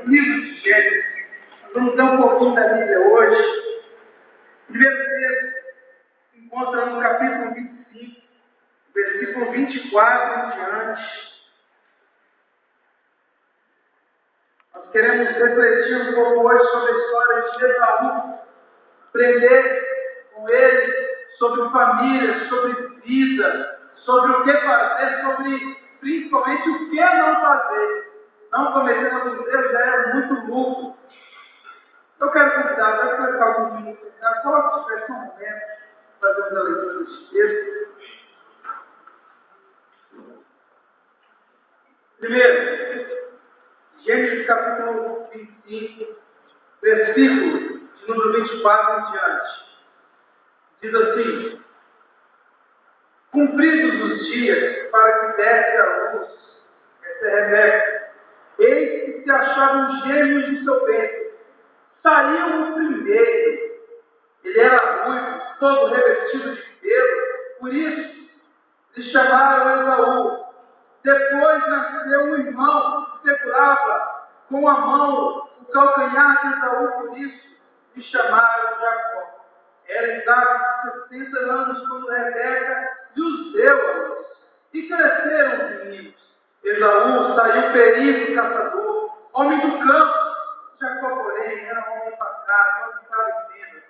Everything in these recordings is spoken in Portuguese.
livro de Gênesis. Nós vamos dar um pouquinho da Bíblia hoje. O primeiro texto se encontra no capítulo 25, versículo 24 em diante. Nós queremos refletir um pouco hoje sobre a história de Esaú, aprender com ele sobre família, sobre vida, sobre o que fazer, sobre principalmente o que não fazer. Não cometer alguns erros já é muito lucro. Eu quero convidar, vai colocar alguns minutos, só se tiver um momento, fazendo a leitura deste texto. Primeiro, Gênesis capítulo 25, versículo de número 24 em diante. Diz assim: cumpridos os dias para que desse a luz, essa é Rebeca, eis que se achavam gêmeos de seu ventre. Saiu o primeiro, ele era ruivo, todo revestido de pelo, por isso lhe chamaram Esaú. Depois nasceu um irmão que segurava com a mão o calcanhar de Esaú, por isso lhe chamaram Jacó. Era idade de 60 anos quando Rebeca lhes deu a luz. E cresceram os meninos. Esaú saiu perito caçador, homem do campo. Jacó, porém, era homem pacado, não estava em vendas.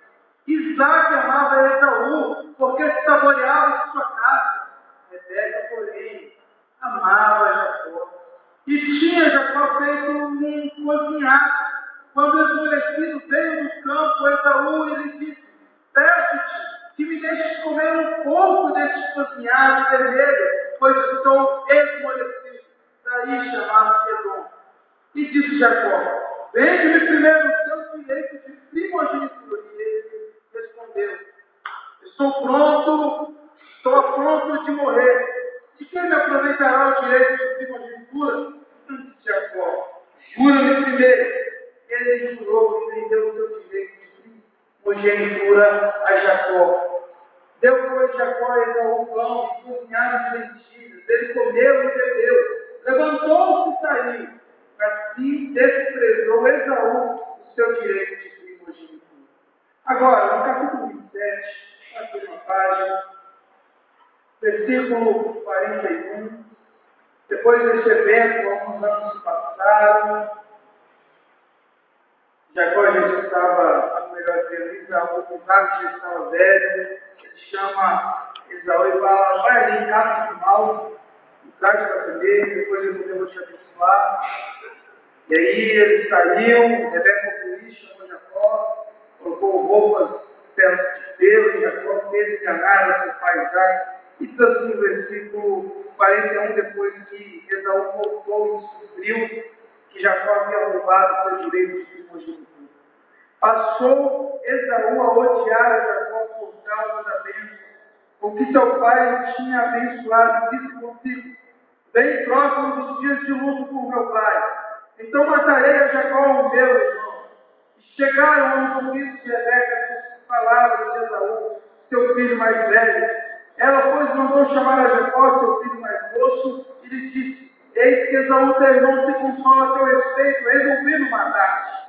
Isaac amava Esaú, porque se saboreava de sua casa. Rebeca, porém, amava Jacó. E tinha Jacó feito um cozinhado. Quando esmorecido veio do campo, Esaú e lhe disse: peço-te que me deixes comer um pouco deste cozinhado vermelho, pois estou esmorecido. Daí chamava-se Edom. E disse Jacó: vende-me primeiro o teu direito de primogenitura. E ele respondeu: estou a ponto de morrer. De quem me aproveitará o direito de primogenitura? Disse Jacó: jura-me primeiro. Ele jurou e vendeu o seu direito de primogenitura a Jacó. Deu, pois, Jacó a Esaú pão e cozinhado de lentilhas. Ele comeu e bebeu. Levantou-se e saiu. Assim desprezou Esaú o seu direito de primogenitura. Agora, no capítulo 27, na última página, versículo 41, depois deste evento, alguns anos se passaram. Jacó já estava, melhor dizer, Esaú, o Isaac já estava velho. Ele chama Esaú e fala: vai ali em casa de mal, traz para comer, depois eu vou te abençoar. E aí ele saiu, Rebeca feliz, chamou Jacó, colocou roupas perto de pelo, e Jacó fez enganar a seu pai Isaac. E diz assim no versículo 41, depois que Esaú voltou e descobriu que Jacó havia roubado seu direito de primogenitura. Passou Esaú a odiar a Jacó por causa da bênção, com que seu pai o tinha abençoado, e disse consigo: bem próximo dos dias de luto por meu pai, então matarei a Jacó, o meu irmão. E chegaram aos ouvidos de Rebeca as palavras de Esaú, seu filho mais velho. Ela, pois, mandou chamar a Jacó, seu filho mais moço, e lhe disse: eis que Esaú, teu irmão, se consola a teu respeito, resolvendo matar-te.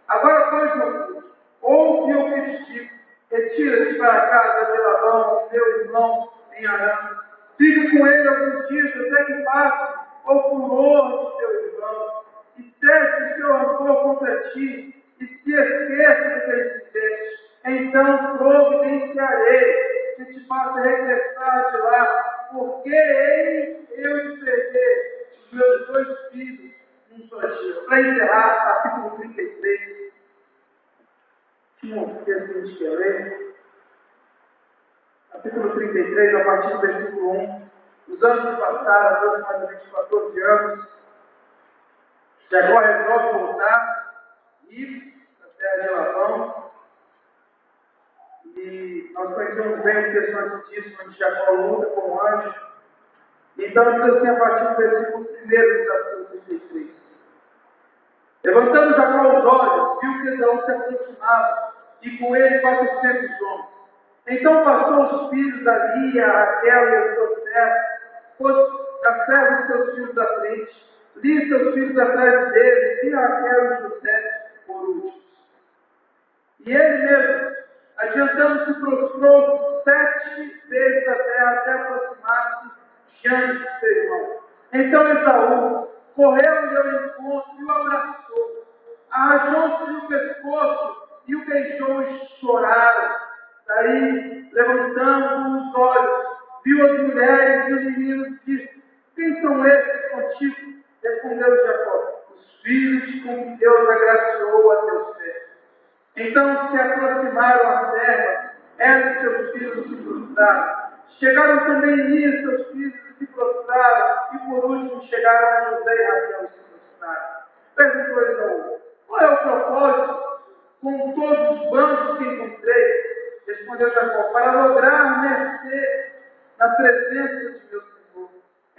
Agora, pois, meu filho, ouve o que te digo: retira-te para a casa de Labão, meu irmão, em Harã. Fica com ele alguns dias, até que passe o furor de teu irmão, e cesse o seu rancor contra ti, e se esqueça do que ele fizeste. Então providenciarei que te faça regressar de lá, porque hei eu de perder os meus dois filhos num só dia. Para encerrar, capítulo 33. Não esqueça que a gente quer ler. Capítulo 33, a partir do versículo 1. Os anos passaram, aproximadamente 14 anos. Jacó resolve voltar, ir da terra de Labão. E nós conhecemos bem o texto antes disso, onde Jacó luta com o anjo. Então, diz assim, a partir do versículo 1 do capítulo 33. Levantando Jacó os olhos, viu que Esaú se aproximava, e com ele 400 homens. Então passou os filhos da Lia, a Raquel e os seus servos, pôs a servos dos seus filhos à frente, li seus filhos atrás dele, e Raquel e José por último. E ele mesmo, adiantando-se, prostrou 7 vezes a terra até aproximar-se diante de seu irmão. Então Esaú correu-lhe ao encontro e o abraçou, arrajou-se no pescoço e o beijou e choraram. Daí, levantando os olhos, viu as mulheres e os meninos e disse: quem são esses contigo? Respondeu Jacó: os filhos com que Deus agraciou a teus pés. Então se aproximaram à terra, ela e seus filhos se prostraram. Chegaram também Lia e seus filhos e se prostraram, e por último chegaram a José e Raquel e se prostraram. Perguntou Esaú: qual é o propósito com todos os bancos que encontrei? Respondeu Jacó: para lograr mercê na presença de meu Senhor.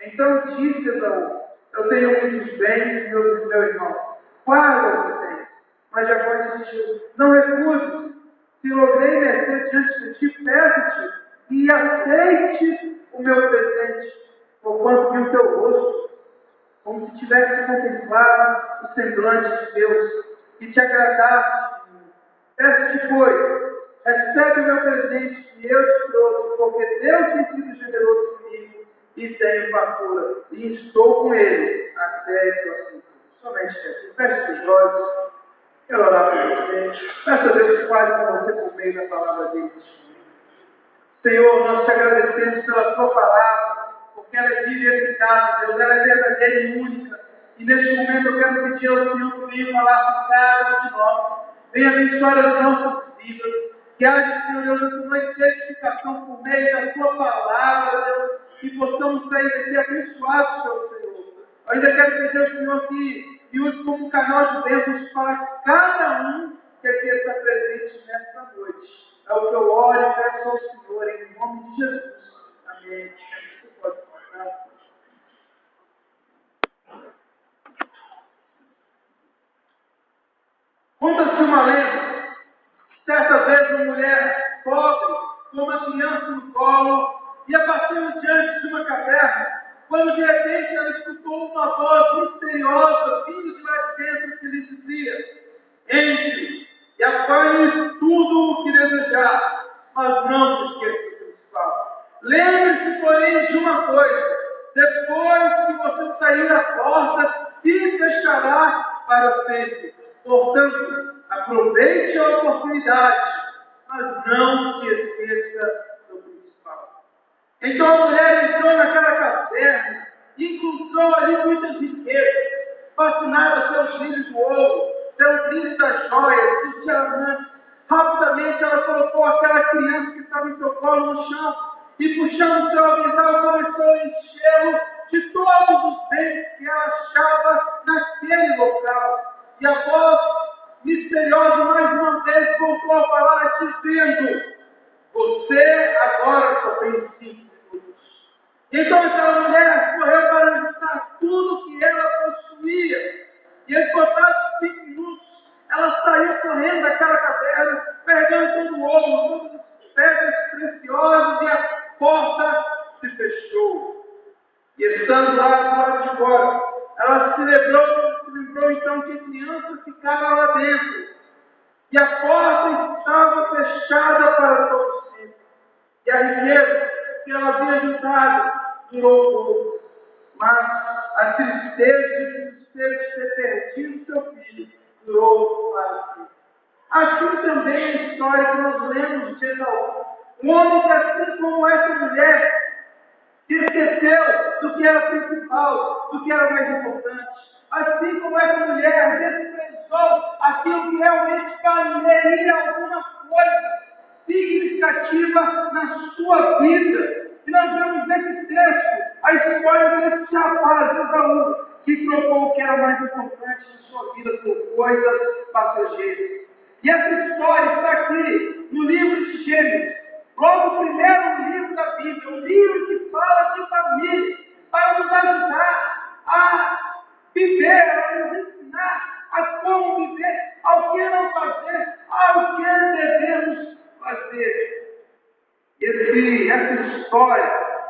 Então disse Esaú: eu tenho muitos bens, meu irmão. Guarda o que tem. Mas Jacó insistiu: não recuses. Se logrei mercê diante de ti, peço-te e aceite o meu presente, porquanto vi o teu rosto, como se tivesse contemplado o semblante de Deus, e te agradasse de mim. Peço-te, pois, recebe o meu presente que eu te trouxe, porque Deus tem sido generoso comigo, e tenho fartura, e estou com ele até esse assunto. Somente assim. Feche os olhos. Quero orar por você. Peço a Deus que fale com você por meio da palavra dele. Senhor, nós te agradecemos pela tua palavra, porque ela é viva e eficaz, Deus, ela é verdadeira e única. E neste momento eu quero pedir ao Senhor que venha falar com cada um de nós. Venha abençoar as nossas vidas. Que haja, Senhor Deus, essa noite de edificação por meio da tua palavra, Deus, que possamos sair daqui abençoados pelo Senhor. Eu ainda quero pedir ao Senhor que me use como um canal de bênçãos para cada um que aqui está presente nesta noite. É o que eu oro e peço ao Senhor, em nome de Jesus. Amém. Você pode passar. Conta-se uma lenda. Certa vez uma mulher pobre, com uma criança no colo, ia passando diante de uma caverna, quando de repente ela escutou uma voz misteriosa vindo de lá de dentro que lhe dizia: entre e apanhe tudo o que desejar, mas não se esqueça do principal. Lembre-se, porém, de uma coisa: depois que você sair da porta, se fechará para sempre. Portanto, aproveite a oportunidade, mas não se esqueça do principal. Então a mulher entrou naquela caverna e encontrou ali muitas riquezas, fascinada pelos brilhos do ouro, pelo brilho das joias, dos diamantes. Rapidamente ela colocou aquela criança que estava em seu colo no chão e, puxando o seu avental, começou a enchê-lo de todos os bens que ela achava naquele local. E a voz misteriosa mais uma vez voltou a falar, dizendo: você agora só tem 5 minutos. Então aquela mulher correu para juntar tudo que ela possuía. E esgotados 5 minutos, ela saiu correndo daquela caverna, pegando todo o ouro, todas as pedras preciosas, e a porta se fechou. E estando lá do lado de fora, ela se lembrou então que a criança ficava lá dentro. E a porta estava fechada para todos sempre. E a riqueza que ela havia juntado durou pouco. Mas a tristeza e o desespero de ter perdido seu filho durou para sempre. Assim também é a história que nós lemos de Esaú. Um homem que, assim como essa mulher, se esqueceu do que era principal, do que era mais importante. Assim como essa mulher desprezou aquilo que realmente valeria alguma coisa significativa na sua vida. E nós vemos nesse texto a história desse rapaz, Esaú, que trocou o que era mais importante na sua vida por coisas passageiras. E essa história está aqui no livro de Gênesis. Logo, o primeiro livro da Bíblia, um livro que fala de família, para nos ajudar a viver, a nos ensinar a como viver, ao que não fazer, ao que devemos fazer. Essa história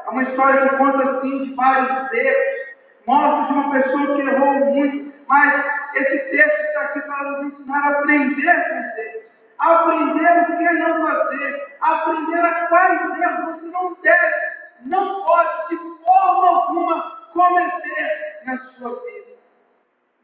é uma história que conta assim de vários erros, mostra de uma pessoa que errou muito, mas esse texto está aqui para nos ensinar a aprender com Deus. Aprender o que não fazer, aprender a quais erros você não deve, não pode de forma alguma cometer na sua vida.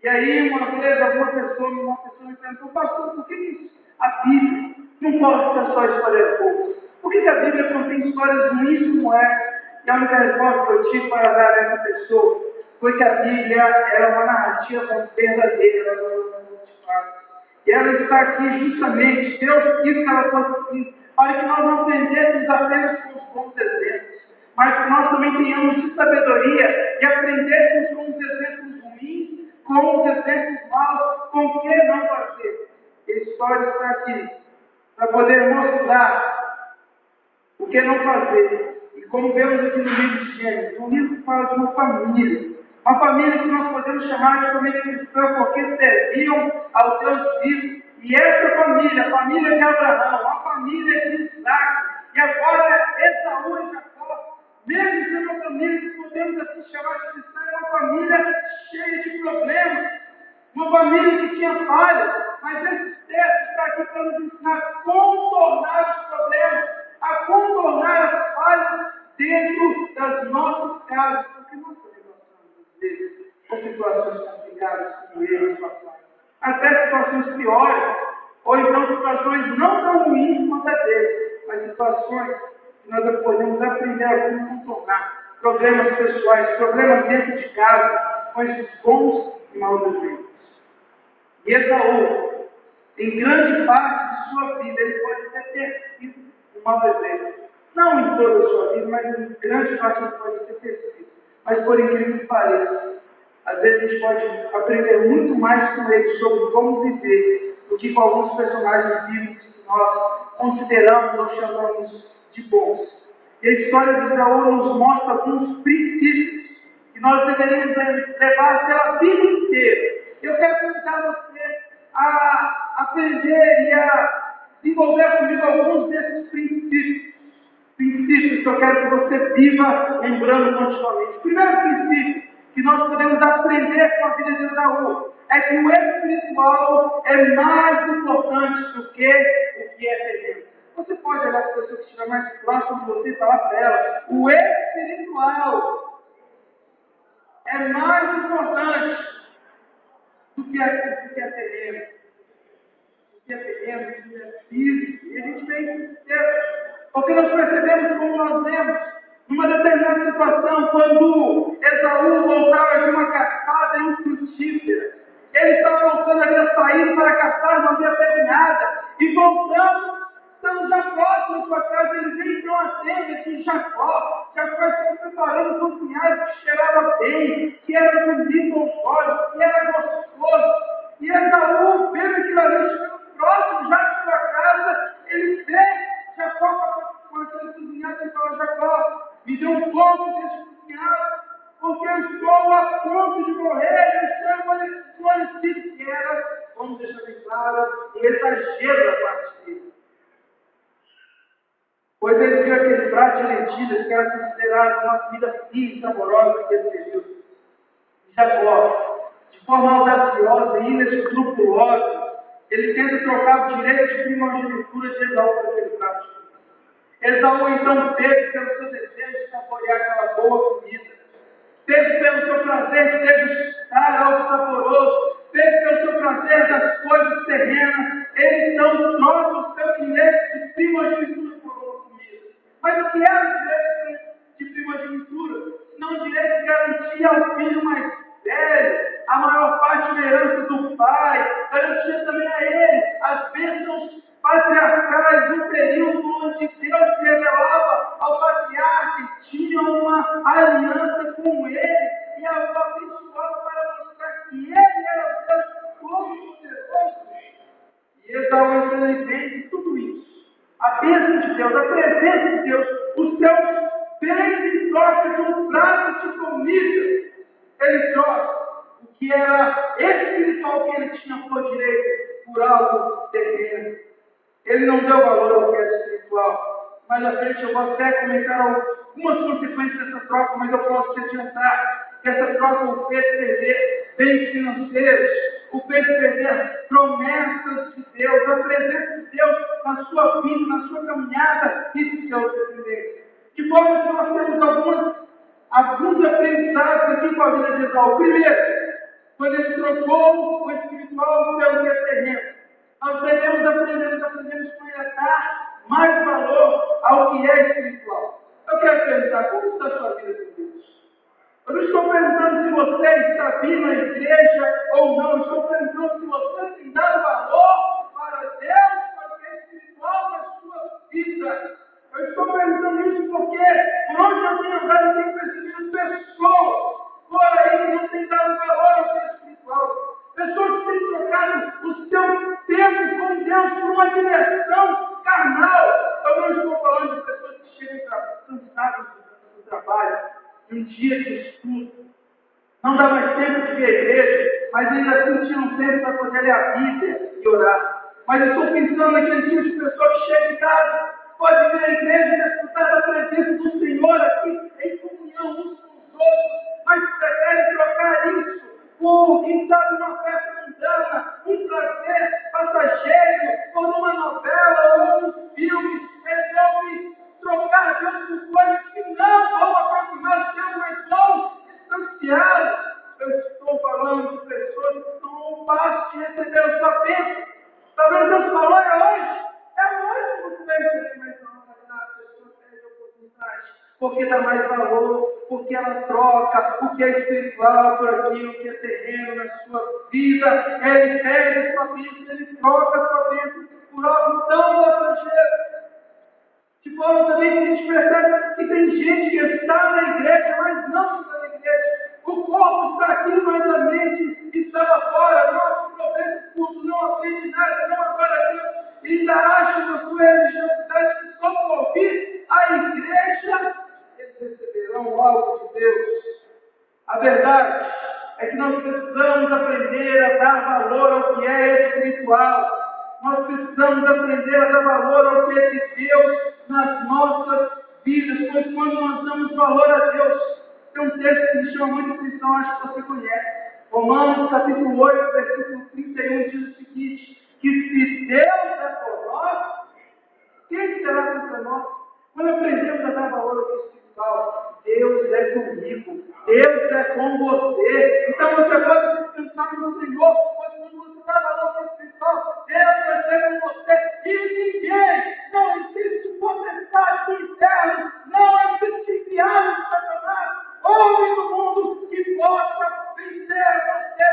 E aí, uma vez, uma pessoa me perguntou, pastor, por que a Bíblia não pode ter só histórias boas? Por que a Bíblia não tem histórias ruins como essa? E a única resposta que eu tive para dar a essa pessoa foi que a Bíblia era uma narrativa verdadeira, ela não é motivada. E ela está aqui justamente, Deus quis que ela fosse assim, para que nós não aprendêssemos apenas com os bons exemplos, mas que nós também tenhamos de sabedoria e aprendêssemos com os exemplos ruins, com os exemplos maus, com o que não fazer. A história está aqui para poder mostrar o que não fazer. E como vemos aqui no livro de Gênesis, um livro que fala de uma família que nós podemos chamar de família cristã, porque serviam ao Deus vivo. E essa família, a família de Abraão, a família de Isaac, e agora Esaú e Jacó, mesmo sendo uma família que podemos assim chamar de cristã, é uma família cheia de problemas, uma família que tinha falhas, mas esse texto está aqui para nos ensinar a contornar os problemas, a contornar as falhas dentro das nossas casas, porque nós com situações complicadas como eles passaram, até situações piores, ou então situações não tão ruins quanto a deles, mas situações que nós podemos aprender a como contornar, problemas pessoais, problemas dentro de casa, com esses bons e maus exemplos. E Esaú, em grande parte de sua vida, ele pode até ter sido um mau exemplo. Não em toda a sua vida, mas em grande parte ele pode ter sido. Mas por incrível que pareça, às vezes a gente pode aprender muito mais com ele sobre como viver do que com alguns personagens bíblicos que nós consideramos ou chamamos de bons. E a história de Esaú nos mostra alguns princípios que nós deveríamos levar pela vida inteira. Eu quero convidar você a aprender e a desenvolver comigo alguns desses princípios que eu quero que você viva lembrando continuamente. O primeiro princípio que nós podemos aprender com a vida de Esaú é que o espiritual é mais importante do que o que é terreno. Você pode olhar para a pessoa que estiver mais próxima de você e falar para ela: o espiritual é mais importante do que é terreno. Do que é terreno, do que é físico. E a gente tem que ter. Porque nós percebemos como nós vemos, numa determinada situação, quando Esaú voltava de uma caçada infrutífera, ele estava voltando ali a sair para caçar, não havia pego nada, e voltando, estando Jacó na sua casa, ele vem então a tenda de Jacó estava preparando um cozinhado que cheirava bem, que era bonito aos olhos, que era gostoso, e Esaú, vendo aquilo ali, chegando próximo já de sua casa, ele vê Jacó com aquele cozinhado e fala: Jacó, me dê um pouco desse cozinhado, porque eu estou a ponto de morrer, eu estou amanhecido, que era, vamos deixar bem claro, exagero da parte dele. Pois ele viu aquele prato de lentilhas que era considerado uma comida fina e saborosa naquele período. E Jacó, de forma audaciosa e inescrupulosa, ele tenta trocar o direito de primogenitura de Esaú por aquele prato de comida. Esaú então teve pelo seu desejo de saborear aquela boa comida, teve pelo seu prazer de degustar algo saboroso, teve pelo seu prazer das coisas terrenas, ele então troca o seu direito de primogenitura por uma comida. Mas o que era o direito de primogenitura? Não o direito de garantir ao filho mais velho a maior parte da herança do pai, garantia também a ele as bênçãos patriarcais, um período onde Deus se revelava ao patriarca e tinha uma aliança com ele e a abençoava para mostrar que ele era o Deus todo-poderoso. E Esaú então entende tudo isso. A bênção de Deus, a presença de Deus, os seus bens em troca de um prato de comida. Ele troca o que era espiritual que ele tinha por direito por algo terreno. Ele não deu valor ao que era espiritual. Mais à frente eu vou até comentar algumas consequências dessa troca, mas eu posso te adiantar que essa troca o fez perder bens financeiros, o fez perder promessas de Deus, a presença de Deus na sua vida, na sua caminhada e seus dependentes. De forma que nós temos alguns aprendizados aqui com a vida de Esaú. Primeiro, quando ele trocou o espiritual pelo que é terreno, nós aprendemos com ele a dar mais valor ao que é espiritual. Eu quero perguntar, como está a sua vida com Deus? Eu não estou perguntando se você está vindo à igreja ou não, eu estou perguntando se você tem dado valor para Deus, para o que é espiritual na sua vida. Eu estou perguntando isso porque, por onde eu tenho andado, eu tenho percebido pessoas por aí que não têm dado valor ao que é espiritual. Pessoas que têm trocado o seu tempo com Deus por uma diversão carnal. Eu não estou falando de pessoas que chegam cansadas do trabalho, de um dia de estudo. Não dá mais tempo de ver a igreja, mas ainda assim tinham tempo para poder ler a Bíblia e orar. Mas eu estou pensando naquele tipo de pessoa que chega em casa, pode vir à igreja e desfrutar da presença do Senhor aqui, em comunhão uns com os outros, mas preferem trocar isso por, quem sabe, uma festa mundana, um prazer passageiro, por uma novela ou um filme. Resolve trocar Deus por coisas que não vão aproximar o Deus, mas vão distanciá-lo. Eu estou falando de pessoas que estão ao passo de receber a sua bênção. Talvez Deus falou, é hoje que você vai receber, mas não vai dar, a pessoa perde a oportunidade. Porque dá mais valor, porque ela troca o que é espiritual por aquilo que é terreno na sua vida. Ele pega a sua bênção, ele troca a sua bênção por algo tão passageiro. De forma também que a gente percebe que tem gente que está na igreja, mas não está na igreja. O corpo está aqui, mas a mente está lá fora. Não aproveita o culto, não aprende nada, não adora a Deus. E ainda acha na sua religiosidade que só por ouvir a igreja eles receberão algo de Deus. A verdade é que nós precisamos aprender a dar valor ao que é espiritual. Nós precisamos aprender a dar valor ao que é de Deus nas nossas vidas, pois quando nós damos valor a Deus, tem um texto que me chama muita atenção, acho que você conhece. Romanos capítulo 8, versículo 31 diz o seguinte, que se Deus é por nós, quem será contra nós? Quando aprendemos a dar valor ao que é espiritual, Deus é comigo, Deus é com você. Então você pode descansar no Senhor, pois quando você dá valor ao que é espiritual, Deus vai ser com você. E ninguém, não existe potestade do inferno, não existe enviado de Satanás, homem do mundo que possa vencer você,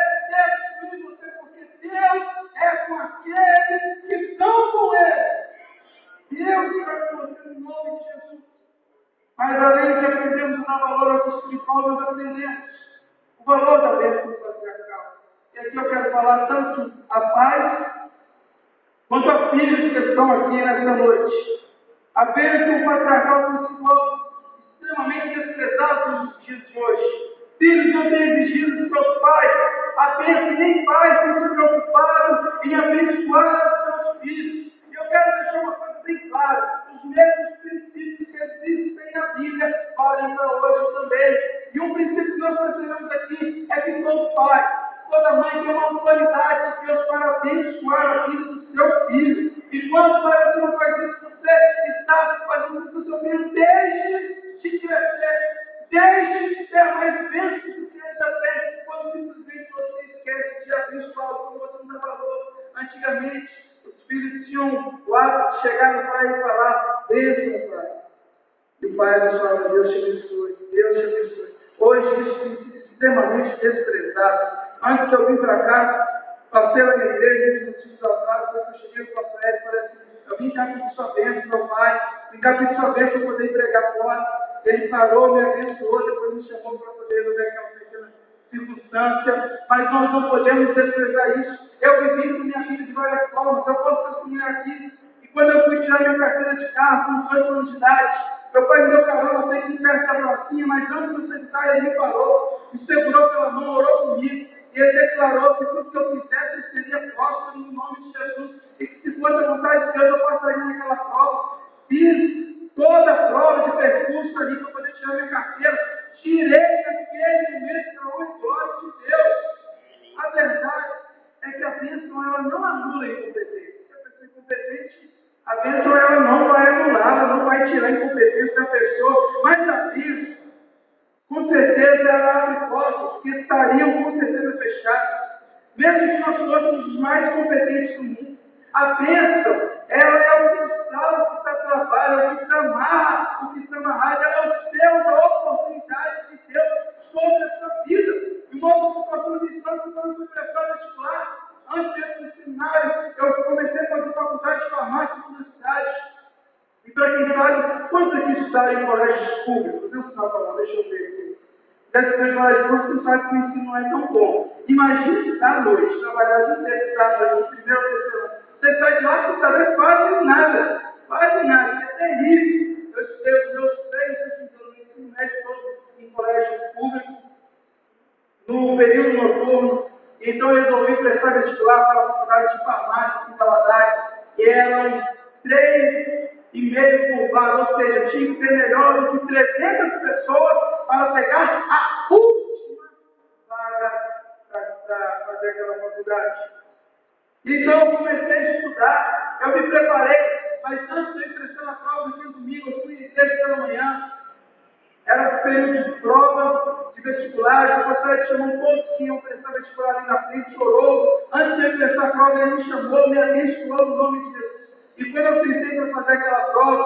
destruir você, porque Deus é com aqueles que estão com Ele. Deus está com você no nome de Jesus. Mas além de aprendermos a dar valor ao que é espiritual, nós aprendemos o valor da bênção patriarcal. E aqui eu quero falar tanto a pais quanto a filhos que estão aqui nessa noite. A bênção patriarcal principal extremamente desprezada nos dias de hoje. Filhos não têm exigido dos seus pais a bênção, nem pais têm se preocupado em abençoar os seus filhos. E eu quero deixar uma coisa bem clara: os mesmos princípios que existem na Bíblia valem para hoje também. E um princípio que nós percebemos aqui é que todo pai, toda mãe tem uma autoridade de Deus para abençoar a vida do seu filho. E quando você não faz isso, você está fazendo isso com o seu filho. Deixe de crescer, deixe de ter mais bênçãos do que ele já tem, quando simplesmente você esquece de abençoar como você não dá valor. Antigamente, os filhos tinham o hábito de chegar no pai e falar: bênção, pai. E o pai abençoava: Deus te abençoe, Deus te abençoe. Hoje isso tem sido extremamente desprezado. Antes de eu vir para cá, passei lá na igreja, nos antigos altares, depois eu cheguei com a pastor Ed e falei assim: eu vim cá pedir sua bênção, meu pai, vim cá pedir sua bênção para poder pregar fora. Ele parou, me abençoou, depois me chamou para poder resolver aquela pequena circunstância, mas nós não podemos desprezar isso. Eu vivi com minha filha de várias formas, eu posso testemunhar aqui, e quando eu fui tirar minha carteira de carro, com 18 anos de idade, meu pai me deu carona, eu tenho que ir perto da pracinha, mas antes de eu sentar, ele me parou, me segurou pela mão, orou comigo, e ele declarou que tudo que eu fizesse seria próspero no nome de Jesus, e que se fosse a vontade de Deus, eu passaria naquela prova. Fiz toda a prova de percurso ali para poder tirar minha carteira, tirei naquele momento ela não anula a incompetência. Se a pessoa é incompetente, a bênção ela não vai anular, ela não vai tirar a incompetência da pessoa, mas a bênção, com certeza, ela abre portas que estariam com certeza fechadas. Mesmo que nós fôssemos os mais competentes do mundo, a bênção, ela é o cristal que está travado, é o que está amarra, o que está amarrado, ela é o céu da oportunidade de Deus sobre a sua vida. De modo que o pastor de Santos, quando fui prestar vestibular, antes do seminário, eu comecei a fazer faculdade de farmácia aqui na cidade. E para quem sabe, quantos aqui estudaram em colégios públicos? Não está falando, deixa eu ver aqui. Deve ser colégio público, você sabe que o ensino não é tão bom. Imagine estar à noite, trabalhar de universidade, no primeiro, terceiro ano. Você sai de lá sem saber quase nada. Quase nada, isso é terrível. Eu estudei os meus 3 anos no ensino médio todo em colégio público, no período noturno. Então eu resolvi prestar vestibular para a faculdade de farmácia em Valadares, que eram 3,5 por vaga, ou seja, tinha que ser melhor do que 300 pessoas para pegar a última vaga para fazer aquela faculdade. Então eu comecei a estudar, eu me preparei, mas antes de eu ir prestar a prova no domingo, eu fui em igreja pela manhã. Era período de prova, de vestibular, o pastor chamou todos que iam prestar vestibular ali na frente, chorou. Antes de eu prestar a prova, ele me chamou, me abençoou no nome de Jesus. E quando eu sentei para fazer aquela prova,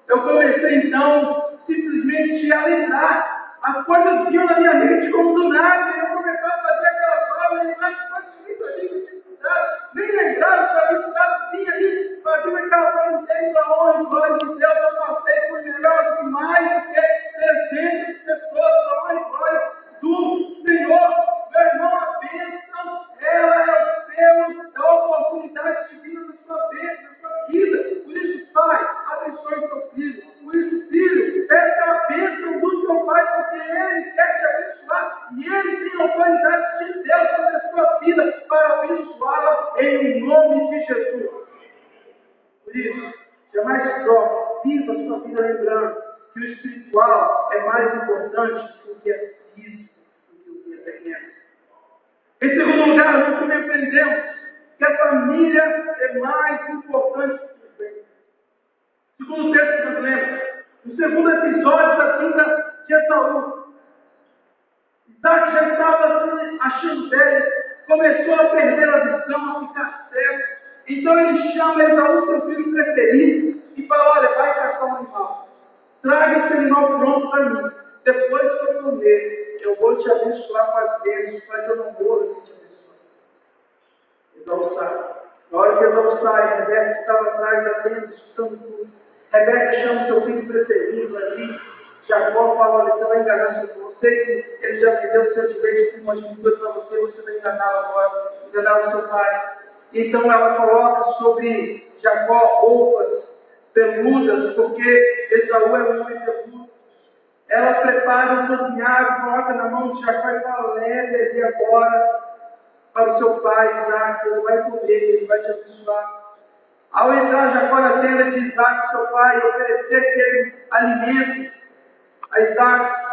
eu comecei então simplesmente a lembrar. As coisas vinham na minha mente como do nada, e eu comecei a fazer aquela prova, e lembrar muito ali que eu tinha estudado, nem lembrava que eu havia estudado, vinha ali, fazia aquela prova inteira, para honra e glória de Deus, eu passei por melhor que mais do que 300 pessoas, para honra e glória do Senhor. Meu irmão, a bênção, ela é o seu, da oportunidade divina na sua bênção, na sua vida. Por isso, pai, abençoe o seu filho. Por isso, filho, essa é a bênção do seu pai, porque ele quer te abençoar e ele tem a autoridade de Deus sobre a sua vida para abençoá-la em nome de Jesus. Por isso, jamais se troque, viva a sua vida lembrando que o espiritual é mais importante do que é físico, do que é terreno. Em segundo lugar, nós também aprendemos que a família é mais importante do que o bem. Segundo o texto que nós lemos, no segundo episódio da vida de Esaú, Isaac já estava se achando velho, começou a perder a visão, a ficar cego. Então ele chama Esaú, seu filho preferido, e fala: olha, vai caçar um animal. Traga esse animal pronto para mim. Depois que eu comer, eu vou te abençoar com as bênçãos, mas eu não vou te abençoar. Esaú sai. Na hora que Esaú sai, Rebeca estava atrás da tenda, escutando tudo. Rebeca chama seu filho preferido ali. Jacó fala: olha, você vai enganar seu filho. Você que ele já me deu, se eu tiver de uma escritura para você, você vai enganar agora, enganar o seu pai. Então ela coloca sobre Jacó roupas peludas, porque Esaú é um homem peludo. Ela prepara um cozinhado, coloca na mão de Jacó e fala: leve ele agora para o seu pai, Isaac, ele vai comer, ele vai te abençoar. Ao entrar Jacó na tenda de Isaac, seu pai, oferecer aquele alimento a Isaac,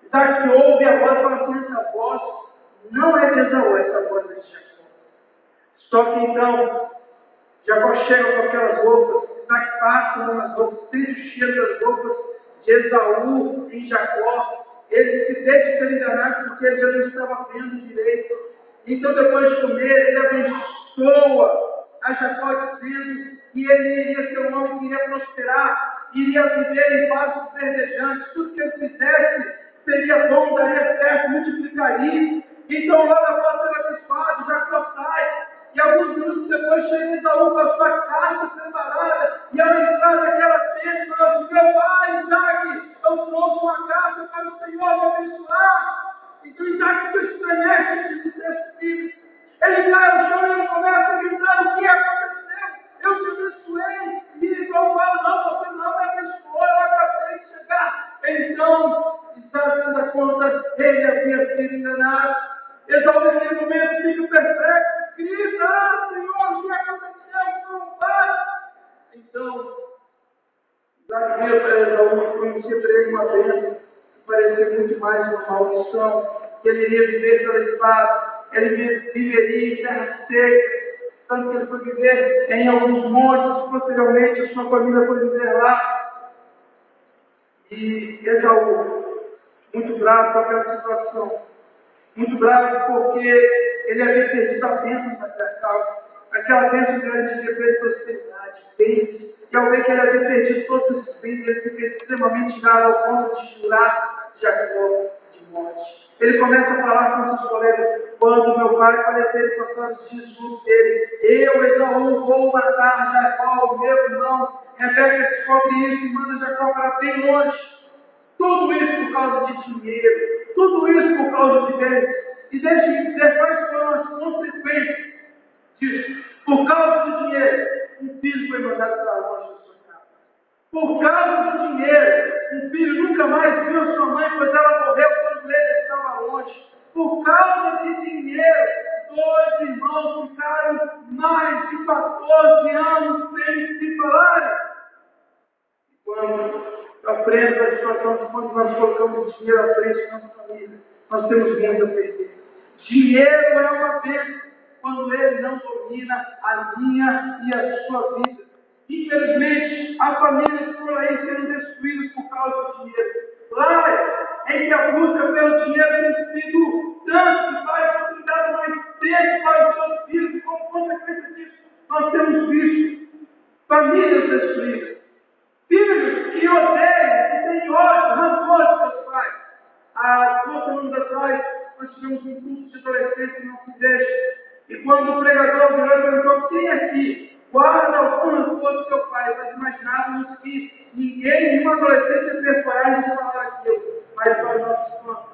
Isaac ouve a voz e fala assim: essa voz não é de Esaú, essa voz é de Jacó. Só que então, Jacó chega com aquelas roupas, Isaac passa nas roupas, sente o cheiro das roupas de Esaú em Jacó. Ele se deixa ser enganado porque ele já não estava vendo direito. Então, depois de comer, ele abençoa a Jacó, dizendo que ele iria ser um homem que iria prosperar, iria viver em pastos verdejantes. Tudo que ele fizesse seria bom, daria certo, multiplicaria. Então, logo após ser abençoado, Jacó sai. E alguns minutos depois chega Esaú com a sua carta preparada. E ao entrar naquela tenda, fala assim: meu pai, Isaac, eu trouxe uma carta para o Senhor me abençoar. Então Isaac se estremece de ser filho. Ele cai ao chão e ele começa a gritar: o que aconteceu? Eu te abençoei. E Esaú fala: não, você não me abençoou, eu acabei de chegar. Então Isaac se dá conta, ele havia sido enganado. Esaú naquele momento fica perplexo. Grita: Senhor, o que aconteceu? Não para. Então, Isaac veio para Esaú, conhecia para ele uma bênção, parecia muito mais uma maldição, que ele iria viver pela espada, ele viveria em terra seca, tanto que ele foi viver em alguns montes, posteriormente a sua família foi viver lá. E Esaú, muito bravo com aquela situação, muito bravo porque ele havia perdido a bênção patriarcal, aquela bênção grande de viver prosperidade, bens, e ao ver que ele havia perdido todos esses bens, ele ficou extremamente irado ao ponto de jurar Jacó de morte. Ele começa a falar com seus colegas: quando meu pai falecer e passar os dias junto dele, eu, Esaú, vou matar Jacó, meu irmão. Rebeca descobre isso e manda Jacó para bem longe. Tudo isso por causa de dinheiro, tudo isso por causa de bens. E deixe-me dizer quais foram as consequências disso. Por causa do dinheiro, um filho foi mandado para longe da sua casa. Por causa do dinheiro, um filho nunca mais viu a sua mãe, pois ela morreu quando ele estava longe. Por causa de dinheiro, 2 irmãos ficaram mais de 14 anos sem se falarem. Quando à frente da situação de quando nós colocamos dinheiro à frente da nossa família, nós temos muito a perder. Dinheiro é uma bênção quando ele não domina a minha e a sua vida. Infelizmente, há famílias por aí sendo destruídas por causa do dinheiro. Lá em que a busca pelo dinheiro tem sido tanto que vai oportunidade mais tempo para os seus filhos, e como consequência disso, nós temos visto famílias destruídas. Filhos que odeiam, que têm ódio, rancor de seus pais. Há 2 semanas atrás, nós tivemos um curso de adolescência que não se deixa. E quando o pregador virou e perguntou: quem aqui guarda algum rancor do seu pai? Nós imaginávamos que ninguém, nenhuma adolescente ia ter coragem de falar aquilo. Mas para nossos planos,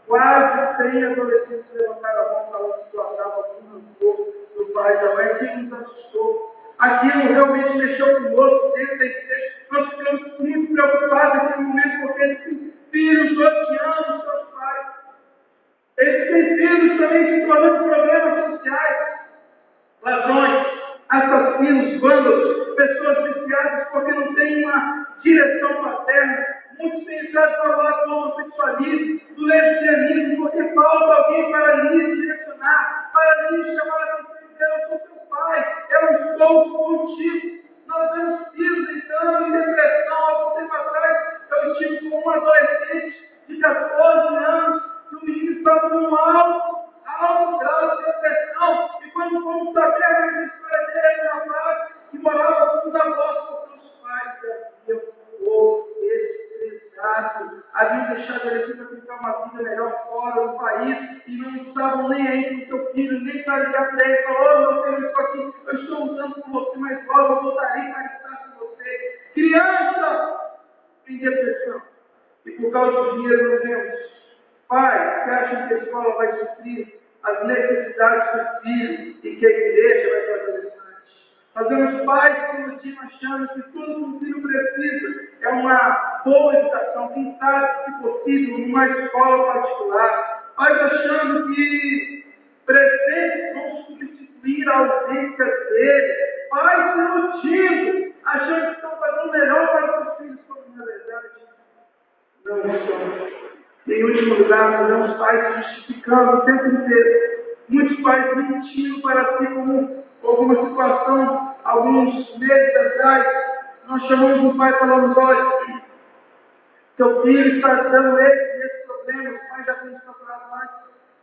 quase 100 adolescentes levantaram a mão para onde guardavam algum rancor do pai e da mãe. Aquilo nos assustou. Aquilo realmente mexeu conosco dentro da igreja. Nós ficamos muito preocupados naquele momento, porque eles têm filhos odiando seus pais. Eles têm filhos também se tornando problemas sociais. Ladrões, assassinos, vândalos, pessoas viciadas porque não têm uma direção paterna. Muitos têm entrado para o lado do homossexualismo, do lesbianismo, porque falta alguém para lhes direcionar, para lhes chamar a atenção e dizer: eu sou seu pai, eu estou contigo. Nós vemos filhos entrando em depressão. Há algum tempo atrás, eu estive com um adolescente de 14 anos, e o menino estava com alto grau de depressão. E quando fomos saber a história dele, na frase, que morava com da voz, porque os pais haviam o desprezado, haviam deixado ele para ficar uma vida melhor fora do país, e não estavam nem aí com o seu filho, nem para ligar para ele: falou: meu filho, estou aqui, eu estou usando com você, mas logo eu voltarei para estar com você. Criança em depressão. E por causa do dinheiro não vemos. Pai, que acham que a escola vai suprir as necessidades do filho e que a igreja vai fazer isso? Nós vemos pais que continuam achando que tudo que o filho precisa é uma boa educação, quem sabe, se possível, numa escola particular. Pais achando que presentes vão substituir a ausência dele. Pais se iludindo, achando que estão fazendo o melhor para os filhos, quando na verdade não estão. Em último lugar, nós vemos pais justificando o tempo inteiro. Muitos pais mentindo para si, como alguma situação, alguns meses atrás, nós chamamos um pai e falamos: olha, seu filho está dando esse problema, os pais já têm procurado mais,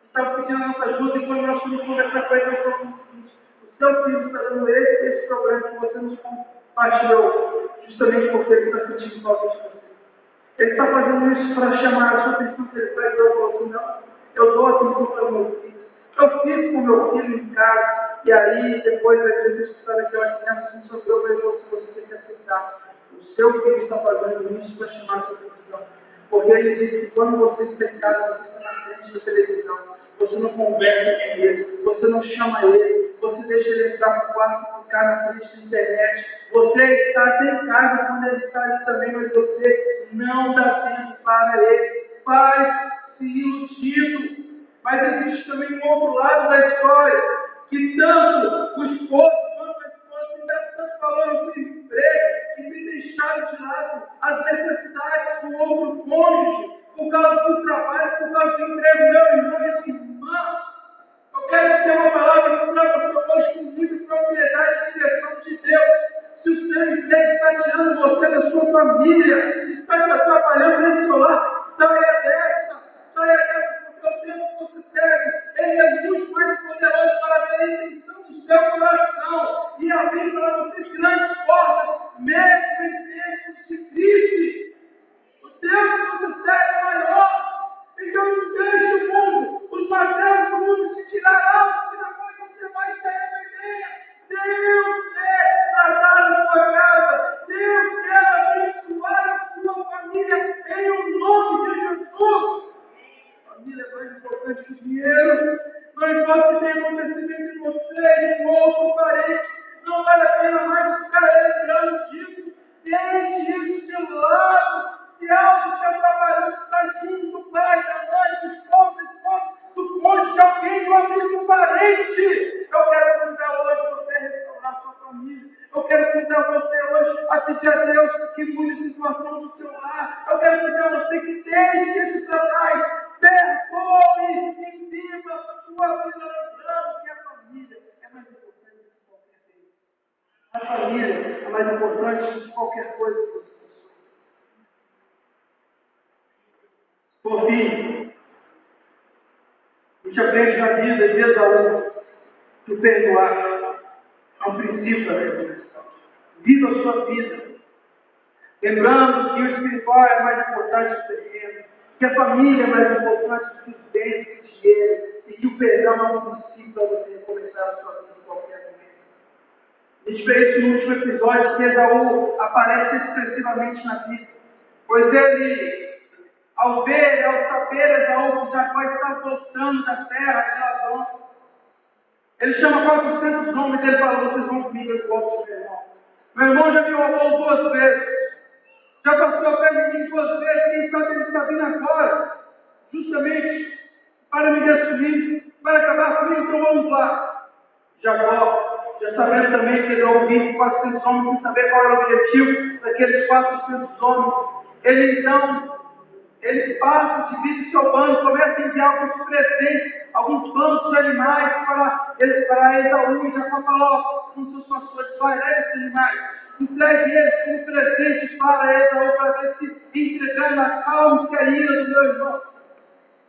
estava pedindo a nossa ajuda, e quando nós fomos conversar com ele, nós falamos: o seu filho está dando esse problema que você nos compartilhou, justamente porque ele está sentindo falta de você. Ele está fazendo isso para chamar a sua atenção, que ele vai dizer: eu falo assim, não, eu dou atenção para o meu filho. Eu fiz com o meu filho em casa, e aí, depois da gente escutar aquela criança, me sobrou para ele: você tem que aceitar. O seu filho está fazendo isso para chamar a sua atenção. Porque ele disse que quando você está em casa, você está na frente da televisão, você não conversa com ele, você não chama ele, você deixa ele entrar no quarto e ficar na frente da internet. Você está em casa quando ele está ali também, mas você não dá tempo para ele. Faz se iludindo. Mas existe também um outro lado da história, que tanto o esposo quanto a esposa têm dado tanto valor ao seu emprego, que têm deixado de lado as necessidades do outro cônjuge, por causa do trabalho, por causa do emprego. Meu irmão e minha irmã, eu quero ter uma palavra para você hoje com muita propriedade. família está te atrapalhando nesse seu lar, saia dessa, porque o Deus que você serve, Ele é muito mais poderoso para ter a intenção do seu coração e abrir para você grandes portas, mesmo em tempos de crise. O Deus que você serve é maior. Então não deixe o mundo, os martelos do mundo te tirarão, e depois você vai ter a ideia. Deus quer tratar a sua casa, Deus quer abençoar a sua família em o nome de Jesus. Família é mais importante que o dinheiro. Não importa o que tenha acontecido entre você e um outro parente, não vale a pena mais ficar lembrando disso. Deixe isso de lado. Se algo te atrapalhando, está junto do pai, da mãe, do esposo, do cônjuge, de alguém, do amigo, do parente. Eu quero convidar hoje você a restaurar a sua família. Eu quero convidar você hoje a pedir a Deus que mude a situação do seu lar. Eu quero convidar você que deixe isso para trás. Perdoe e viva a sua vida lembrando que a família é mais importante do que qualquer coisa. A família é mais importante do que qualquer coisa que você. Por fim, a gente aprende na vida de Esaú que o perdoar é um princípio da redenção. Viva a sua vida, lembrando que o espiritual é mais importante do que o terreno, que a família é mais importante do que os bens, do que o dinheiro, e que o perdão é um princípio para você recomeçar a sua vida em qualquer momento. A gente vê isso no último episódio, que Esaú aparece expressivamente na vida, pois ele, ao saber Esaú que Jacó está voltando da terra de Labão, ele chama 400 homens e ele fala: vocês vão comigo, eu volto meu irmão. Meu irmão já me roubou 2 vezes, já passou a perto de mim 2 vezes, quem sabe ele está vindo agora, justamente para me destruir, para acabar comigo, então vamos lá. Jacó, já sabendo também que ele ouviu 400 homens, sem saber qual era o objetivo daqueles 400 homens, ele passa, divide o seu bando, começa a enviar alguns presentes, alguns bandos de animais para Esaú. E Jacó falou com seus pastores: vai, leve esses animais, entregue eles como presente para Esaú, para ver se entregando a calma e a ira do meu irmão.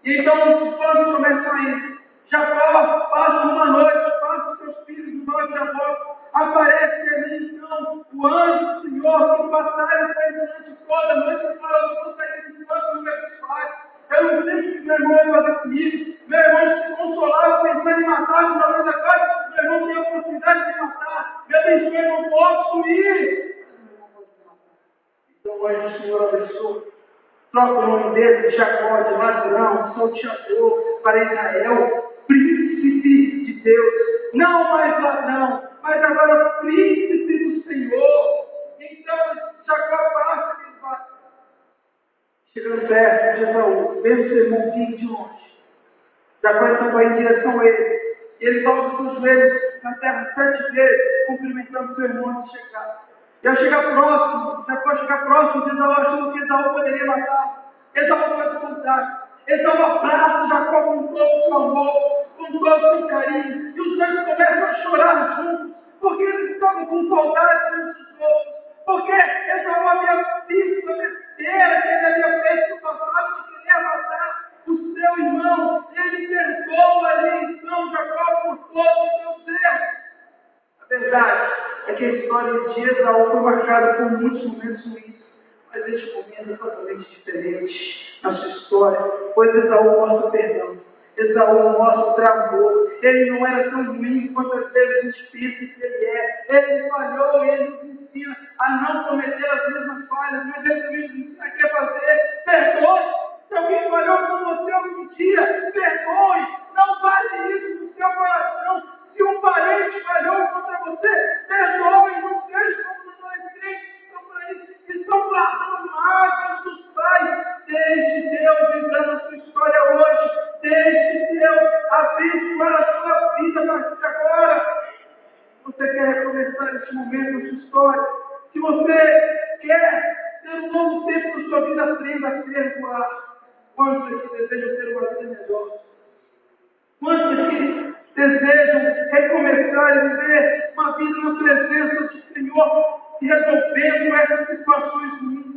E então os bandos começam a ir. Jacó passa uma noite, passa os seus filhos do norte de Jacó. Aparece ali então o anjo do Senhor, que batalha faz durante toda a noite, e fala: eu vou sair desse banco no meu pessoal. Eu não sei o que meu irmão vai fazer comigo. Meu irmão se consolava pensando em matar, mas agora meu irmão tem a oportunidade de matar. Me abençoe, eu não posso ir. Então o anjo do Senhor abençoa. Troca o nome dele de Jacó, de ladrão, salteador, para Israel, príncipe de Deus. Não mais ladrão, mas agora príncipe do Senhor. Então Jacó passa e vai. Chegando perto de Esaú, vendo seu irmão vindo de longe. Jacó então vai em direção a ele. E ele dobra os seus joelhos na terra 7 vezes, cumprimentando seu irmão antes de chegar. E ao chegar próximo, Jacó chegar próximo de Esaú, achando que Esaú poderia matar. Esaú faz o contrário. Esaú abraça Jacó com todo o seu amor, com todo o seu carinho. E os dois começam a chorar juntos, porque eles estavam com saudade uns dos outros. Porque Esaú havia visto a besteira que ele havia feito no passado, de querer matar o seu irmão. Ele perdoa ali então Jacó por todos os seus erros. A verdade é que a história de Esaú foi marcada por muitos momentos ruins, mas este momento é totalmente diferente na sua história, pois Esaú mostra perdão, Esaú mostra amor. Ele não era tão ruim quanto às vezes a gente pensa que ele é. Ele falhou e ele nos ensina a não cometer as mesmas falhas, mas ele também nos ensina a fazer. Perdoe. Se alguém falhou com você algum dia, perdoe. Não vale isso no seu coração. Se um parente falhou contra você, perdoe. Não seja como os adolescentes que estão por aí, que estão guardando mágoas dos pais. Deixe Deus entrar na sua história hoje. Deixe Deus abençoar a sua vida a partir de agora. Se você quer recomeçar esse momento na sua história, se você quer ter um novo tempo na sua vida, aprenda a perdoar. Quantos aqui desejam ter uma vida melhor? Quantos aqui desejam recomeçar e viver uma vida na presença do Senhor, resolvendo essas situações ruins?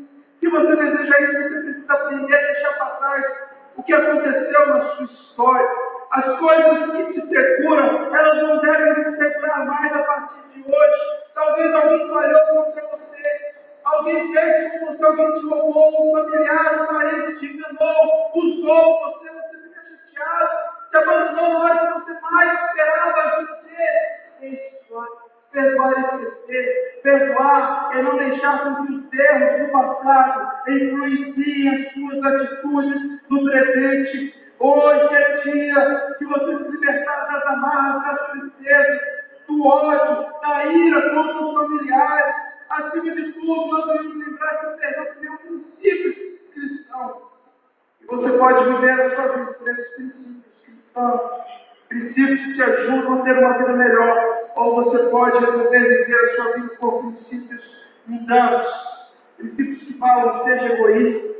alguém te roubou, um familiar, um parente te enganou, usou você fica chateado, te abandonou na hora que você mais esperava ajuda. Perdoar e esquecer, perdoar é não deixar com que os erros do passado influenciem as suas atitudes no presente. Hoje é dia que você se libertar das amarras, das tristezas, do ódio, da ira contra os familiares. Acima de tudo, nós devemos lembrar que o perdão é um princípio cristão. E você pode viver a sua vida por esses princípios cristãos. Princípios que te ajudam a ter uma vida melhor. Ou você pode resolver viver a sua vida por princípios mundanos. Princípios que falam, seja egoísta,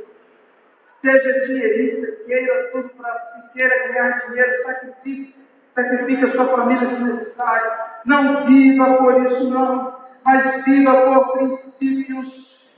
seja dinheirista, queira tudo para si, queira ganhar dinheiro, sacrifique a sua família se necessário. Não viva por isso não, mas viva por princípios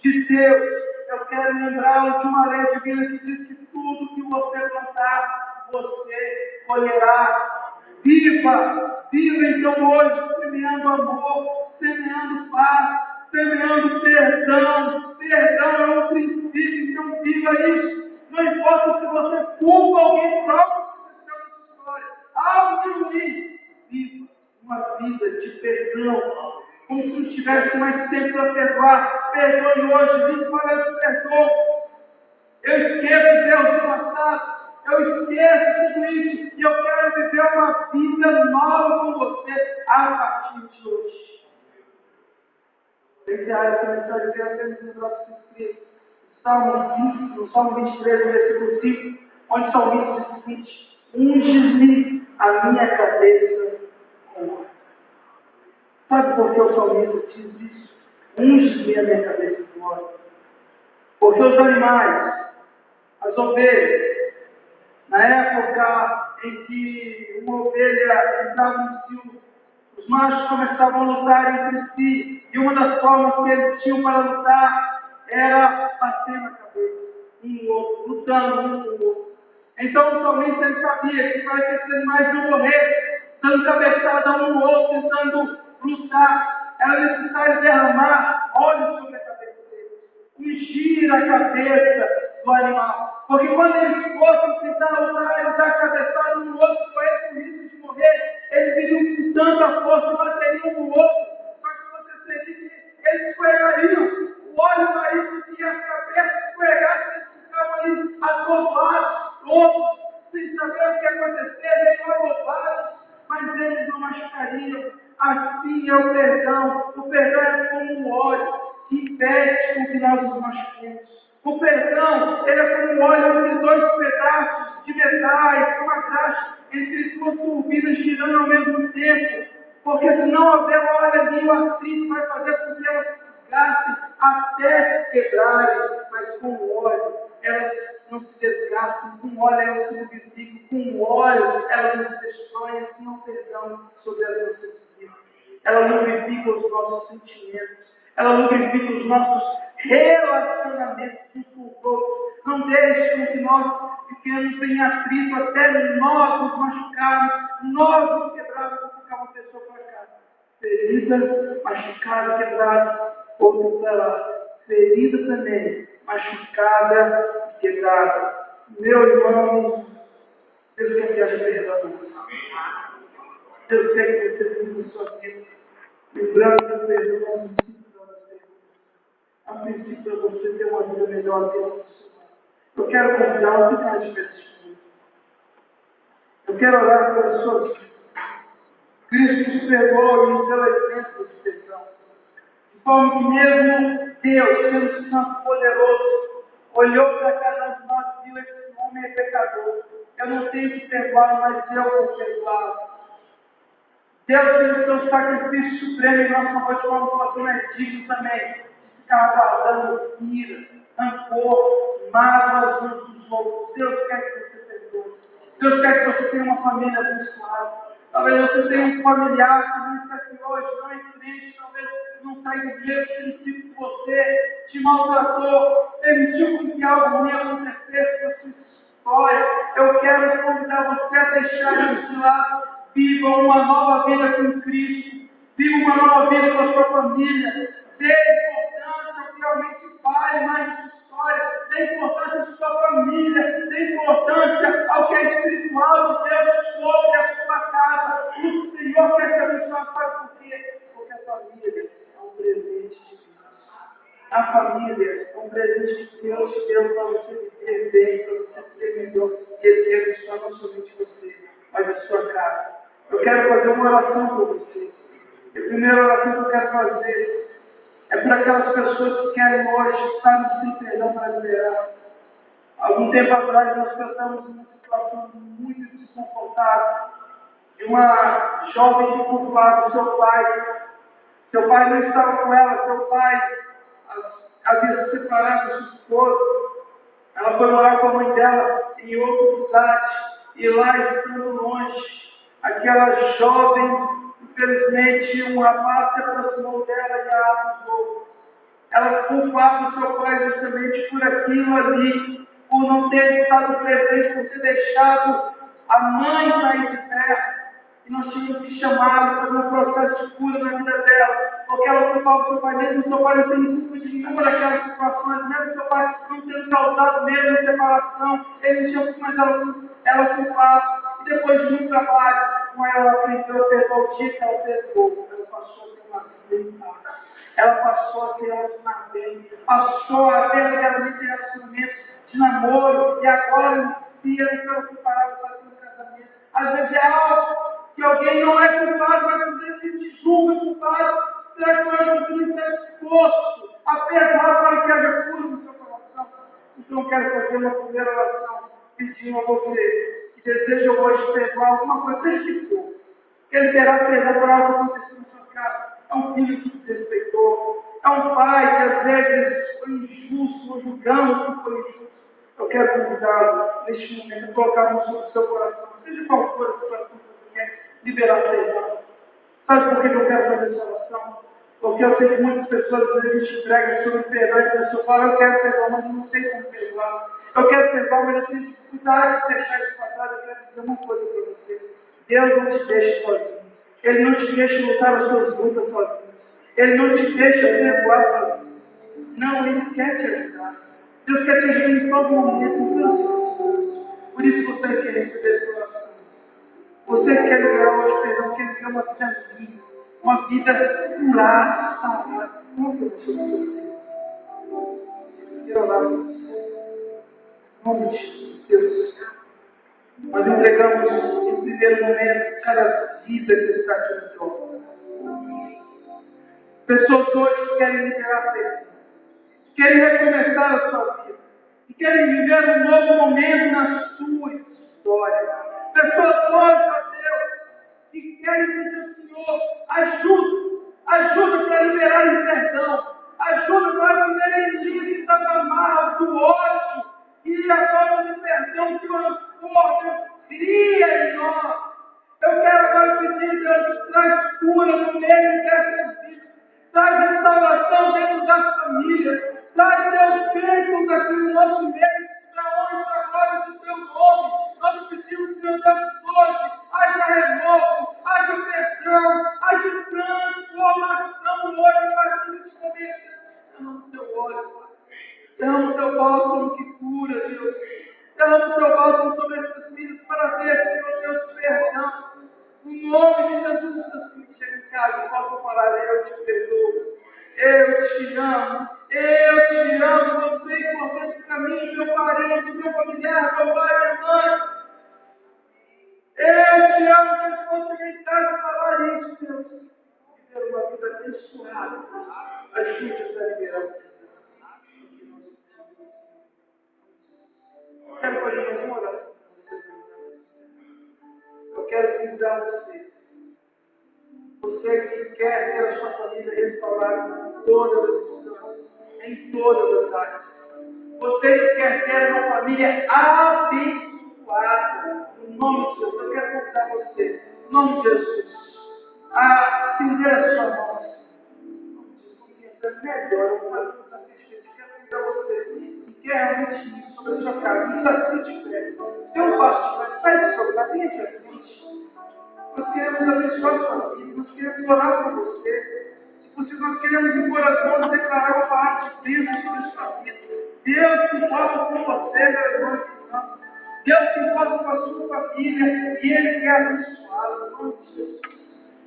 de Deus. Eu quero lembrá-lo de uma lei divina que diz que tudo que você plantar, você colherá. Viva então hoje, semeando amor, semeando paz, semeando perdão. Perdão é um princípio, então viva isso. Não importa se você culpa alguém por algo que aconteceu na sua história, algo de ruim. Viva uma vida de perdão, como se não tivesse mais tempo para perdoar. Perdoe hoje, vive para esse perdão. Eu esqueço os erros do passado. Eu esqueço tudo isso e eu quero viver uma vida nova com você a partir de hoje. Esse área que nós estamos vivendo no nosso Cristo. No Salmo 23, versículo 5, onde o salmista diz o seguinte: unge-me a minha cabeça com óleo. Sabe por que o salmista diz isso? Unge-me a minha cabeça com óleo. Porque os animais, as ovelhas, na época em que uma ovelha entrava no cio, os machos começavam a lutar entre si, e uma das formas que eles tinham para lutar era bater na cabeça, um no outro, lutando um com o outro. Então o salmista ele sabia que para que esses animais não morressem, dando cabeçada um no outro, tentando lutar, era necessário derramar óleo sobre a cabeça deles, ungir a cabeça do animal. Porque quando eles fossem tentar lutar, eles dar cabeçada um no outro, com esse risco de morrer, eles iriam com tanta força, bateriam um no outro, só que aconteceria que eles escorregariam, o óleo caísse e a cabeça escorregasse, eles ficavam ali atordoados, todos, sem saber o que ia acontecer, eles foram roubados, mas eles não machucariam. Assim é o perdão. O perdão é como um óleo que impede com que nós nos machuquemos. O perdão, ele é como um óleo entre dois pedaços de metais, uma graxa entre duas turbinas girando ao mesmo tempo. Porque se não houver óleo ali, o atrito vai fazer com que elas se desgastem até quebrarem. Mas com o óleo, elas não se desgastam. Com óleo, elas se lubrificam. Com óleo, elas não se destroem. Assim é o perdão sobre as nossas vidas. Ela lubrifica os nossos sentimentos. Ela lubrifica os nossos relacionamentos uns com os outros. Não deixe com que nós fiquemos em atrito até nós nos machucarmos, nós nos quebrarmos e ficar uma pessoa para cá. Ferida, machucada, quebrada, outra para lá. Ferida também, machucada e quebrada. Meu irmão, Deus quer que haja perdão. Deus quer que você viva a sua vida. Lembrando que o perdão a princípio para você ter uma vida melhor que a sua. Eu quero convidá-lo a ficar de pé. Eu quero orar pela sua vida. Cristo nos perdoou e nos deu exemplo de perdão. De forma que mesmo Deus, sendo santo poderoso, olhou para cada um de nós e viu: esse homem é pecador. Eu não tenho que perdoar, mas eu vou perdoar. Deus fez o seu sacrifício supremo em nosso favor, de forma que você não é digno também ficar guardando ira, rancor, mágoas uns dos outros. Deus quer que você perdoe. Deus quer que você tenha uma família abençoada. Talvez você tenha um familiar que não está aqui hoje, não é crente, talvez não saiu do mesmo princípio que você, te maltratou, permitiu que algo ruim acontecesse na sua história. Eu quero convidar você a deixar isso de lado. Viva uma nova vida com Cristo. Viva uma nova vida com a sua família. Dê importância ao que realmente vale mais A família é um presente que Deus te deu para você viver bem, para você ser melhor. E Ele quer abençoar não somente você, mas a sua casa. Eu quero fazer uma oração por você. E a primeira oração que eu quero fazer é para aquelas pessoas que querem hoje estar sem perdão para liberar. Algum tempo atrás nós passamos uma situação muito desconfortável de uma jovem que culpava seu pai. Seu pai não estava com ela, seu pai havia se separado da sua esposa. Ela foi morar com a mãe dela em outra cidade. E lá, estando longe, aquela jovem, infelizmente, um rapaz se aproximou dela e a abusou. Ela culpava o seu pai justamente por aquilo ali, por não ter estado presente, por ter deixado a mãe sair de terra. E nós tínhamos que chamá-la, fazer um processo de cura na vida dela, porque ela culpava o seu pai, mesmo o seu pai não tem culpa de nenhuma daquelas situações, mesmo o seu pai não tendo causado mesmo a separação, ele não tinha culpa, mas ela culpava. E depois de muito trabalho, com ela aprendeu a perdoar o dia que ela perdoou. Ela passou a ter uma vida em paz. Ela passou a ter relacionamento bem, passou a ter relacionamento de namoro, e agora, se eles estão separados, para ter um casamento. Às vezes é algo que alguém não é culpado, mas às vezes se julga culpado. Será que hoje você não está disposto a perdoar para que haja cura no seu coração? Então eu quero fazer uma primeira oração pedindo a você que deseja hoje perdoar alguma coisa, seja que for. Ele terá perdão por algo que aconteceu na sua casa. É um filho que te desrespeitou. É um pai que às vezes foi injusto, ou julgamos que foi injusto. Eu quero convidá-lo neste momento a colocar a mão sobre o seu coração. Seja qual for a situação que você quer liberar perdão. Sabe por que eu quero fazer essa oração? Porque eu sei que muitas pessoas às vezes entregam sobre perdão e a pessoa fala, eu quero perdoar, mas eu não sei como perdoar. Eu quero perdoar, mas eu tenho dificuldade de deixar isso para trás. Eu quero dizer uma coisa para você. Deus não te deixa sozinho. Ele não te deixa lutar as suas lutas sozinho. Ele não te deixa perdoar sozinho. Não, Ele quer te ajudar. Deus quer te ajudar em todo momento, em todas as situações. Por isso você quer receber essa oração. Você quer liberar hoje perdão, quer viver uma vida livre, uma vida curada, sarada. Como que eu sou? Eu quero orar por você. Em nome de Jesus, Deus. Nós entregamos, em primeiro momento, cada vida que está aqui no trono. Pessoas hoje querem liberar perdão, querem recomeçar a sua vida, e querem viver um novo momento na sua história. Pessoas hoje, ó Deus, que querem dizer, Senhor, ajuda para liberar perdão, ajuda para viverem livres das amarras do ódio e a falta de perdão que o transporte cria em nós. Eu quero agora pedir, Deus, traz cura no meio dessas vidas, traz restauração dentro das famílias, traz, Deus, bênçãos aqui no nosso meio, para onde a glória do teu nome. Nós pedimos, Senhor Deus, hoje, haja renovo, haja perdão, haja transformação hoje, para que nesse momento. Derrama o teu óleo, Pai. Derrama o teu bálsamo que cura, Deus. Derrama o teu bálsamo sobre esses filhos para ver, Senhor Deus, perdão. Em nome de Jesus, seus filhos chegam em casa e possam falar, eu te perdoo. Eu te amo. Eu te amo. Você é importante para mim, meu parente, meu familiar, meu pai, minha mãe. Eu te amo. Que eles possam chegar em casa e falar isso, Deus. Viver uma vida abençoada. Ajude-nos a liberar. Eu quero fazer mais uma oração. Eu quero convidar você. Você que quer ter a sua família restaurada em todas as situações, em todas as áreas. Você que quer ter uma família abençoada, em nome de Jesus, eu quero convidar você, em nome de Jesus, a estender a sua mão. Melhor, uma luta que quero convidar você, que quer realmente ir sobre a sua casa, não está de fé. Se eu faço de fé, sai do seu lugar, vem aqui à frente. Nós queremos abençoar a sua vida, nós queremos orar por você. Nós queremos impor as mãos e declarar uma palavra de Deus sobre a sua vida. Deus se importa com você, meu irmão e irmã. Deus se importa com a sua família e Ele quer abençoá-la. Em nome de Jesus.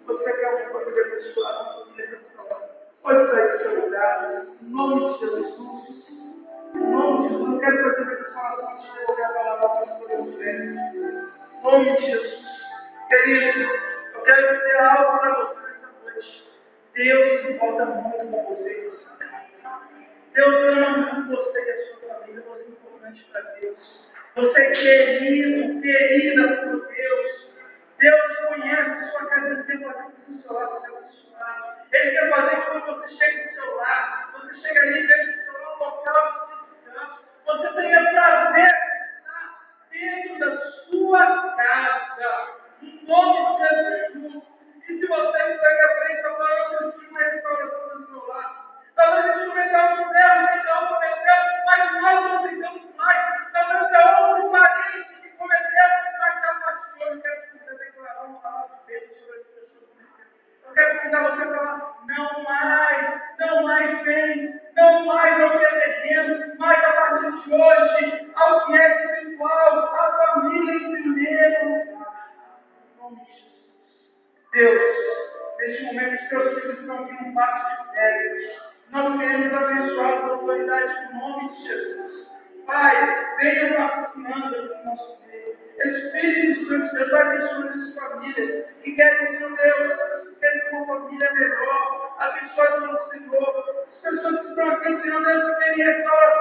Você quer uma família abençoada, uma família restaurada. Pode sair do seu lugar. Em nome de Jesus. quero fazer essa oração antes de colocar a palavra para nós podemos ver. Em nome de Jesus. Querido, eu quero dizer algo para você nessa noite. Deus se importa muito com você e você. Deus ama você e a sua família. Você é importante para Deus. Você é querido, querida por Deus. Deus conhece sua casa inteira, do seu lado, seu abençoado. Ele quer fazer com que você chegue do seu lar. Você chega ali dentro do seu lar, um local de descanso. Você tenha prazer de estar dentro da sua casa. Em nome de Jesus. E se você estiver à frente, eu falo que uma restauração do seu lar. Talvez a gente começar o céu, mas nós não ficamos mais. Talvez a outro parente que cometeu, mas já passou. Eu quero que você declarar uma palavra de Deus sobre essa pessoa. Eu quero convidar você a falar, não mais bem, não mais ao que é terreno, mas a partir de hoje, ao que é espiritual, a família em primeiro lugar. Em nome de Jesus. Deus, neste momento, os teus filhos estão aqui num pacto de férias. Nós queremos abençoar a autoridade no nome de Jesus. Pai, venha vacinando no nosso meio. Espírito Santo, Deus, abençoe essas famílias que querem, Senhor Deus, ter uma família melhor. Abençoe o Senhor. As pessoas que estão aqui, Senhor Deus, que querem restauração